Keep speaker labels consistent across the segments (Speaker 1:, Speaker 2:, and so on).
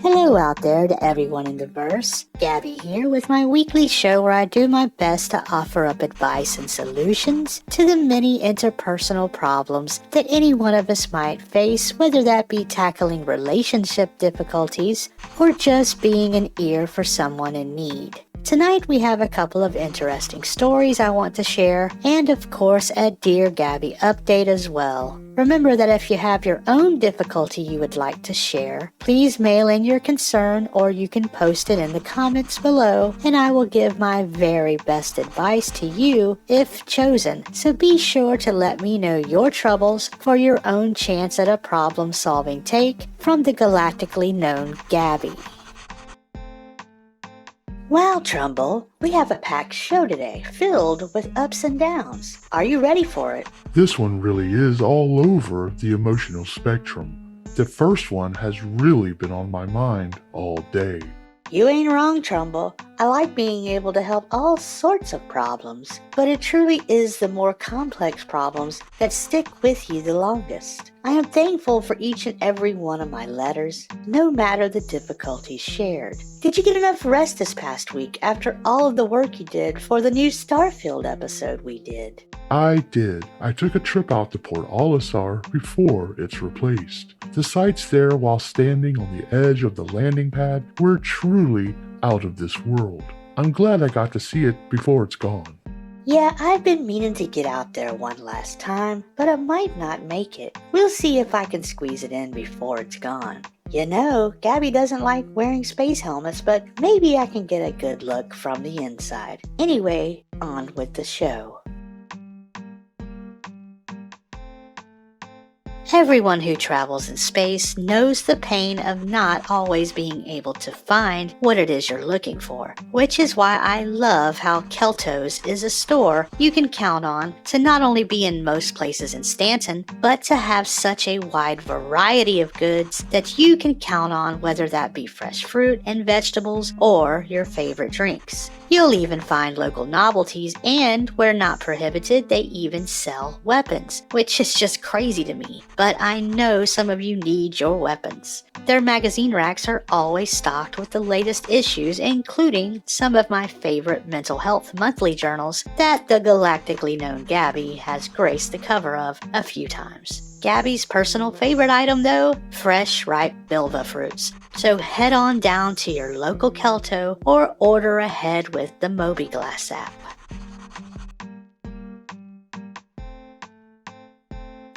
Speaker 1: Hello out there to everyone in the verse. Gabby here with my weekly show where I do my best to offer up advice and solutions to the many interpersonal problems that any one of us might face, whether that be tackling relationship difficulties or just being an ear for someone in need. Tonight we have a couple of interesting stories I want to share, and of course a Dear Gabby update as well. Remember that if you have your own difficulty you would like to share, please mail in your concern or you can post it in the comments below, and I will give my very best advice to you if chosen. So be sure to let me know your troubles for your own chance at a problem-solving take from the galactically known Gabby. Wow, Trumbull, we have a packed show today, filled with ups and downs. Are you ready for it?
Speaker 2: This one really is all over the emotional spectrum. The first one has really been on my mind all day.
Speaker 1: You ain't wrong, Trumbull. I like being able to help all sorts of problems, but it truly is the more complex problems that stick with you the longest. I am thankful for each and every one of my letters, no matter the difficulties shared. Did you get enough rest this past week after all of the work you did for the new Starfield episode we did?
Speaker 2: I did. I took a trip out to Port Olisar before it's replaced. The sights there while standing on the edge of the landing pad were truly out of this world. I'm glad I got to see it before it's gone.
Speaker 1: Yeah, I've been meaning to get out there one last time, but I might not make it. We'll see if I can squeeze it in before it's gone. You know, Gabby doesn't like wearing space helmets, but maybe I can get a good look from the inside. Anyway, on with the show. Everyone who travels in space knows the pain of not always being able to find what it is you're looking for, which is why I love how Kelto's is a store you can count on to not only be in most places in Stanton, but to have such a wide variety of goods that you can count on, whether that be fresh fruit and vegetables or your favorite drinks. You'll even find local novelties, and where not prohibited, they even sell weapons, which is just crazy to me. But I know some of you need your weapons. Their magazine racks are always stocked with the latest issues, including some of my favorite mental health monthly journals that the galactically known Gabby has graced the cover of a few times. Gabby's personal favorite item though, fresh ripe bilva fruits. So head on down to your local Kelto or order ahead with the MobiGlass app.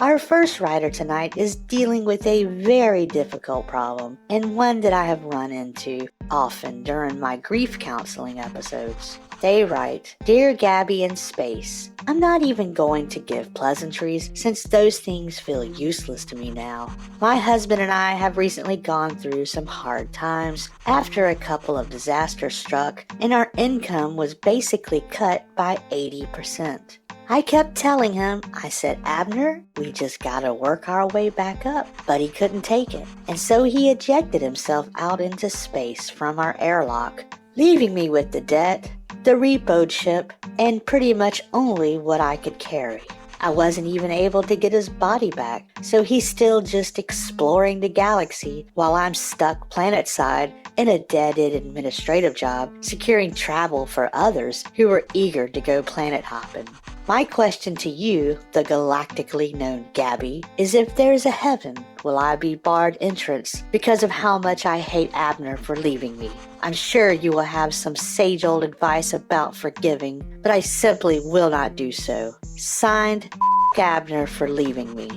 Speaker 1: Our first writer tonight is dealing with a very difficult problem, and one that I have run into often during my grief counseling episodes. They write, Dear Gabby in Space, I'm not even going to give pleasantries since those things feel useless to me now. My husband and I have recently gone through some hard times after a couple of disasters struck, and our income was basically cut by 80%. I kept telling him, I said, Abner, we just gotta work our way back up. But he couldn't take it. And so he ejected himself out into space from our airlock, leaving me with the debt, the repoed ship, and pretty much only what I could carry. I wasn't even able to get his body back, so he's still just exploring the galaxy while I'm stuck planet-side in a dead-end administrative job, securing travel for others who are eager to go planet hopping. My question to you, the galactically known Gabby, is if there's a heaven, will I be barred entrance because of how much I hate Abner for leaving me? I'm sure you will have some sage old advice about forgiving, but I simply will not do so. Signed, Abner for leaving me.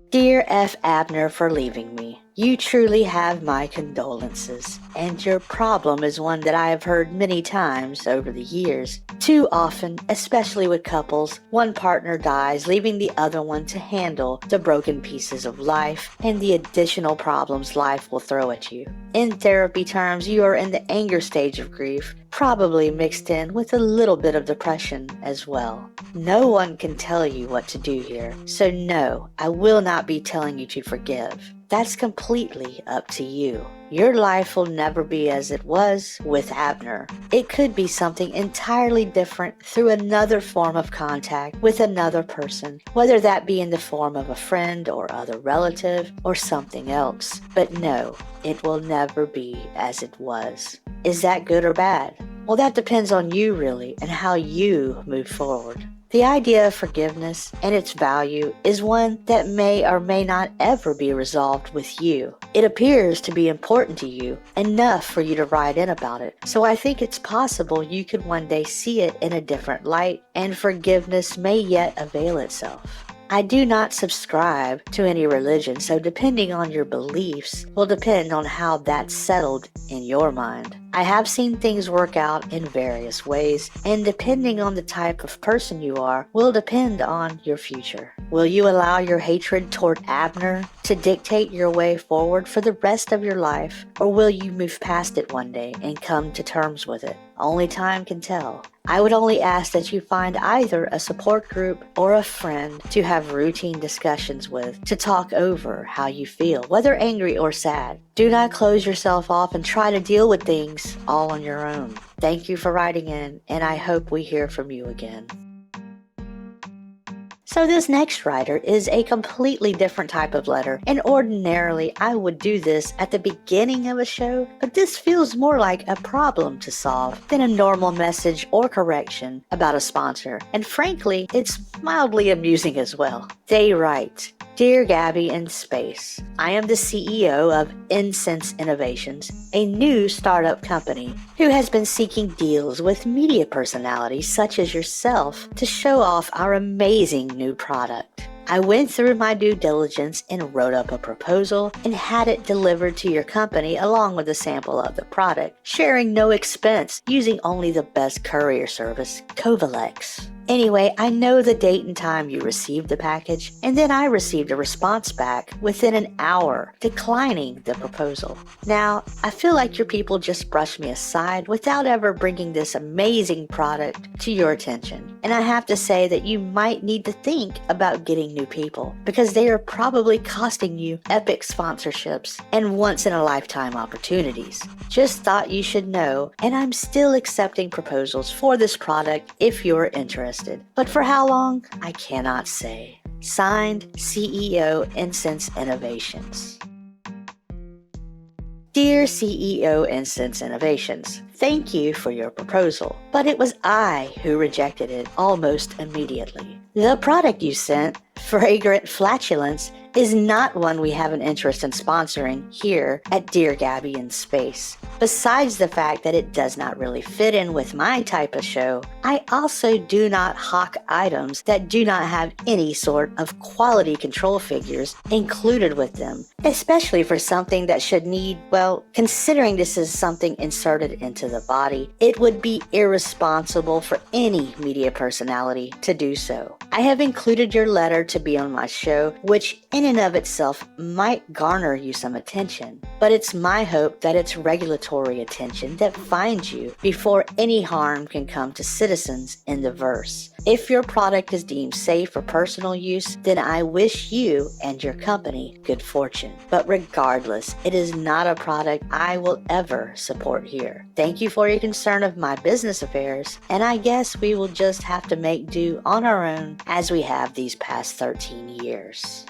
Speaker 1: Dear F. Abner for leaving me, you truly have my condolences, and your problem is one that I have heard many times over the years. Too often, especially with couples, one partner dies, leaving the other one to handle the broken pieces of life and the additional problems life will throw at you. In therapy terms, you are in the anger stage of grief, probably mixed in with a little bit of depression as well. No one can tell you what to do here, so no, I will not be telling you to forgive. That's completely up to you. Your life will never be as it was with Abner. It could be something entirely different through another form of contact with another person, whether that be in the form of a friend or other relative or something else. But no, it will never be as it was. Is that good or bad? Well, that depends on you really and how you move forward. The idea of forgiveness and its value is one that may or may not ever be resolved with you. It appears to be important to you enough for you to write in about it. So I think it's possible you could one day see it in a different light and forgiveness may yet avail itself. I do not subscribe to any religion, so depending on your beliefs will depend on how that's settled in your mind. I have seen things work out in various ways, and depending on the type of person you are, will depend on your future. Will you allow your hatred toward Abner to dictate your way forward for the rest of your life, or will you move past it one day and come to terms with it? Only time can tell. I would only ask that you find either a support group or a friend to have routine discussions with to talk over how you feel, whether angry or sad. Do not close yourself off and try to deal with things all on your own. Thank you for writing in, and I hope we hear from you again. So this next writer is a completely different type of letter, and ordinarily I would do this at the beginning of a show, but this feels more like a problem to solve than a normal message or correction about a sponsor, and frankly, it's mildly amusing as well. They write, Dear Gabby in Space, I am the CEO of Incense Innovations, a new startup company who has been seeking deals with media personalities such as yourself to show off our amazing new product. I went through my due diligence and wrote up a proposal and had it delivered to your company along with a sample of the product, sharing no expense using only the best courier service, Covalex. Anyway, I know the date and time you received the package, and then I received a response back within an hour declining the proposal. Now, I feel like your people just brushed me aside without ever bringing this amazing product to your attention. And I have to say that you might need to think about getting new people because they are probably costing you epic sponsorships and once-in-a-lifetime opportunities. Just thought you should know, and I'm still accepting proposals for this product if you're interested. But for how long, I cannot say. Signed, CEO Incense Innovations. Dear CEO Incense Innovations, thank you for your proposal, but it was I who rejected it almost immediately. The product you sent, Fragrant Flatulence, is not one we have an interest in sponsoring here at Dear Gabby in Space. Besides the fact that it does not really fit in with my type of show, I also do not hawk items that do not have any sort of quality control figures included with them, especially for something that should need, well, considering this is something inserted into the body, it would be irresponsible for any media personality to do so. I have included your letter to be on my show, which in and of itself might garner you some attention, but it's my hope that it's regulatory attention that finds you before any harm can come to citizens in the verse. If your product is deemed safe for personal use, then I wish you and your company good fortune. But regardless, it is not a product I will ever support here. Thank you for your concern of my business affairs, and I guess we will just have to make do on our own as we have these past 13 years.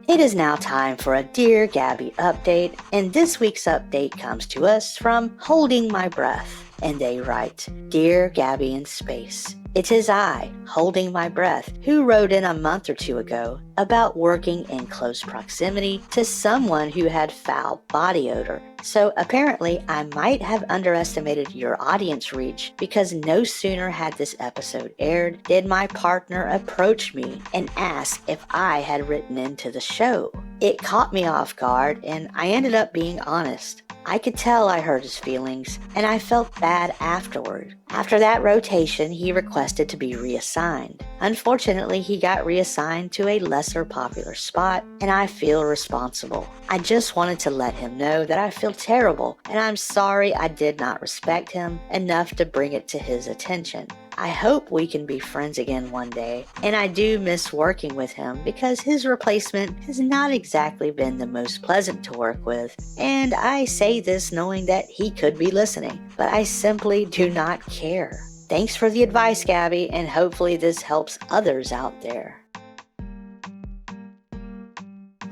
Speaker 1: It is now time for a Dear Gabby update, and this week's update comes to us from Holding My Breath. And they write, Dear Gabby in Space, it is I, Holding My Breath, who wrote in a month or two ago about working in close proximity to someone who had foul body odor. So apparently I might have underestimated your audience reach because no sooner had this episode aired did my partner approach me and ask if I had written into the show. It caught me off guard and I ended up being honest. I could tell I hurt his feelings, and I felt bad afterward. After that rotation, he requested to be reassigned. Unfortunately, he got reassigned to a lesser popular spot, and I feel responsible. I just wanted to let him know that I feel terrible, and I'm sorry I did not respect him enough to bring it to his attention. I hope we can be friends again one day, and I do miss working with him because his replacement has not exactly been the most pleasant to work with, and I say this knowing that he could be listening, but I simply do not care. Thanks for the advice, Gabby, and hopefully this helps others out there.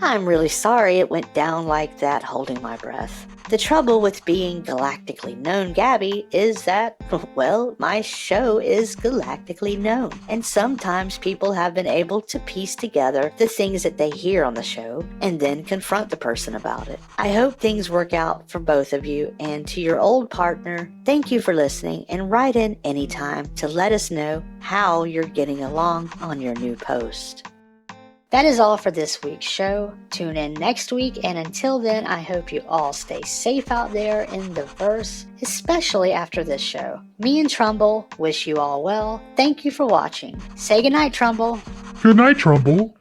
Speaker 1: I'm really sorry it went down like that, holding my breath. The trouble with being galactically known, Gabby, is that, well, my show is galactically known. And sometimes people have been able to piece together the things that they hear on the show and then confront the person about it. I hope things work out for both of you, and to your old partner, thank you for listening, and write in anytime to let us know how you're getting along on your new post. That is all for this week's show. Tune in next week, and until then, I hope you all stay safe out there in the verse, especially after this show. Me and Trumbull wish you all well. Thank you for watching. Say goodnight, Trumbull.
Speaker 2: Good night, Trumbull.